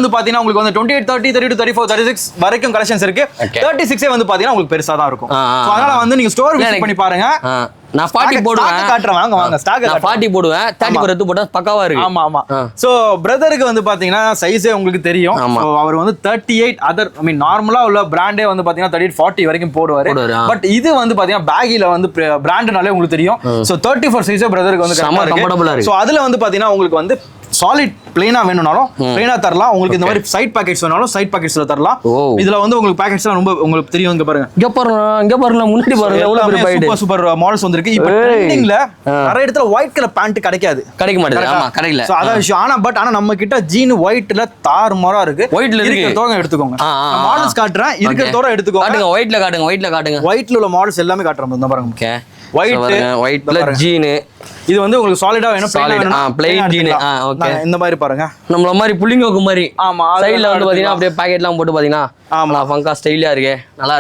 வந்து பாத்தீங்கன்னா உங்களுக்கு வந்து 28 30 32 34 36 வரைக்கும் கலெக்ஷன்ஸ் இருக்கு. 36 வந்து பாத்தீங்கன்னா உங்களுக்கு பெருசா தான் இருக்கும். சோ அதனால வந்து நீங்க ஸ்டோர் விசிட் பண்ணி பாருங்க. நான் 40 போடுவேன், காட்டுறேன் வாங்க வாங்க ஸ்டாக் நான் 40 போடுவேன், 34 எடுத்து போட்டா பக்காவா இருக்கு. ஆமா ஆமா. சோ பிரதருக்கு வந்து பாத்தீங்கன்னா சைஸே உங்களுக்கு தெரியும். சோ அவர் வந்து 38 அதர் ஐ மீன் நார்மலா உள்ள பிராண்டே வந்து பாத்தீங்கன்னா 38 40 வரைக்கும் போடுவாரு. பட் இது வந்து பாத்தீங்கன்னா பேகில வந்து பிராண்ட்னாலே உங்களுக்கு தெரியும். சோ 34 சைஸே பிரதருக்கு வந்து கம்ஃபர்ட்டபிளா இருக்கு. சோ அதுல வந்து பாத்தீங்கன்னா உங்களுக்கு வந்து சாலிட் பிளேனா வேணும்னாலும் பிளேனா தரலாம். உங்களுக்கு இந்த மாதிரி சைட் பாக்கெட்ஸ் வேணாலும் சைட் பாக்கெட்ஸ்ல தரலாம். இதுல வந்து உங்களுக்கு பாக்கெட்ஸ்லாம் ரொம்ப உங்களுக்கு தெரியும். இங்க பாருங்க, இங்க பாருங்க முன்னாடி பாருங்க எவ்வளவு பெரிய பாக்கெட். சூப்பர் சூப்பர் மாடல்ஸ் வந்திருக்கு. இப்போ ட்ரெண்டிங்ல நிறைய இடத்துல ஒயிட் கலர் பேண்ட் கிடைக்க மாட்டேங்குது. ஆமா கிடைக்கல. சோ அத விஷயம். ஆனா நம்ம கிட்ட ஜீன் ஒயிட்ல தாறுமாறா இருக்கு. ஒயிட்ல இருக்கு. தோங்க எடுத்துக்கோங்க. மாடல்ஸ் காட்டுறேன், இருக்கிறதோட எடுத்துக்கோங்க. காட்டுங்க ஒயிட்ல காட்டுங்க. ஒயிட்ல உள்ள மாடல்ஸ் எல்லாமே காட்டுறோம். இந்த பாருங்க. ஓகே. ஒயிட்ல ஜீன். இது வந்து உங்களுக்கு சாலிடா வேணும், பிளைன் ஜீன். ஓகே. இந்த மாதிரி பாருங்க, நம்மள மாதிரி புள்ளிங்கோக்கு மாதிரி. ஆமா. சைடுல வந்து பாத்தீங்கன்னா அப்படியே பாக்கெட்லாம் போட்டு பாத்தீங்கன்னா ஆமா ஃபங்கா ஸ்டைலா இருக்கு. நல்லா